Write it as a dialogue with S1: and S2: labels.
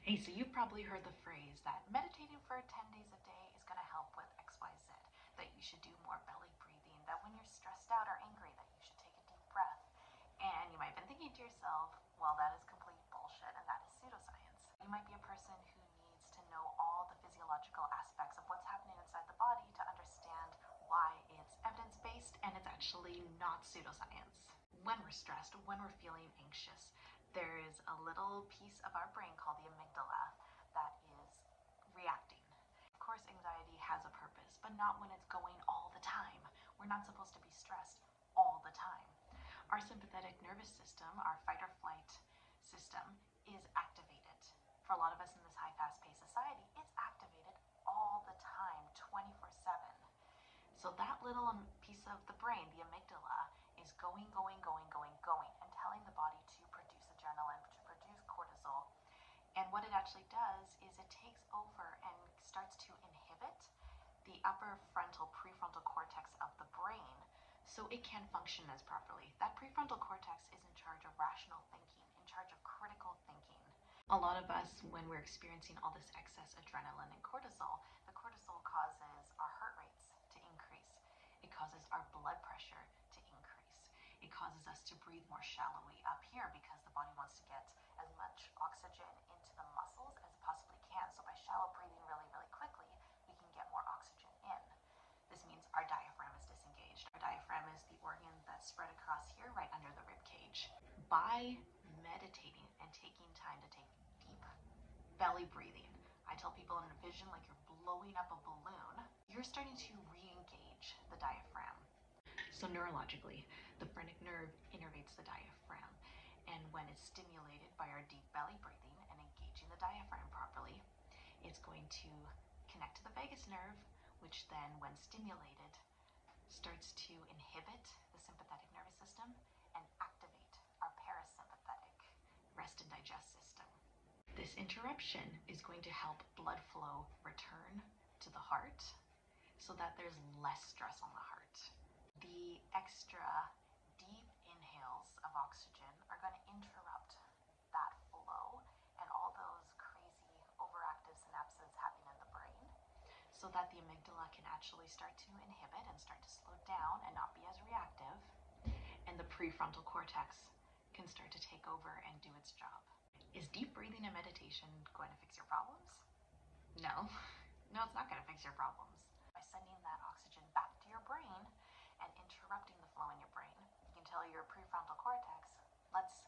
S1: Hey, so you've probably heard the phrase that meditating for 10 days a day is going to help with XYZ, that you should do more belly breathing, that when you're stressed out or angry, that you should take a deep breath. And you might have been thinking to yourself, well, that is complete bullshit and that is pseudoscience. You might be a person who needs to know all the physiological aspects of what's happening inside the body to understand why it's evidence-based and it's actually not pseudoscience. When we're stressed, when we're feeling anxious, there is a little piece of our brain called the amygdala that is reacting. Of course, anxiety has a purpose, but not when it's going all the time. We're not supposed to be stressed all the time. Our sympathetic nervous system, our fight or flight system, is activated. For a lot of us in this high, fast-paced society, it's activated all the time, 24/7. So that little piece of the brain, the amygdala, is going, and telling the body to produce adrenaline, to produce cortisol. And what it actually does is it takes over and starts to inhibit the upper frontal, prefrontal cortex of the brain so it can function as properly. That prefrontal cortex is in charge of rational thinking, in charge of critical thinking. A lot of us, when we're experiencing all this excess adrenaline and cortisol, the cortisol causes our heart rates to increase. It causes our blood pressure to increase. It causes us to breathe more shallowly up here because the body wants to get as much oxygen into the muscles as it possibly can. So by shallow breathing really, really quickly, we can get more oxygen in. This means our diaphragm is disengaged. Our diaphragm is the organ that's spread across here right under the rib cage. By meditating and taking time to take deep belly breathing, I tell people in a vision like you're blowing up a balloon, you're starting to re-engage the diaphragm. So neurologically, the phrenic nerve innervates the diaphragm, and when it's stimulated by our deep belly breathing and engaging the diaphragm properly, it's going to connect to the vagus nerve, which then, when stimulated, starts to inhibit the sympathetic nervous system and activate our parasympathetic rest and digest system. This interruption is going to help blood flow return to the heart so that there's less stress on the heart. The extra deep inhales of oxygen are going to interrupt that flow and all those crazy overactive synapses happening in the brain so that the amygdala can actually start to inhibit and start to slow down and not be as reactive, and the prefrontal cortex can start to take over and do its job. Is deep breathing and meditation going to fix your problems? No. No, it's not going to fix your problems. By sending that oxygen back to your brain and interrupting the flow in your brain, you can tell your prefrontal cortex, let's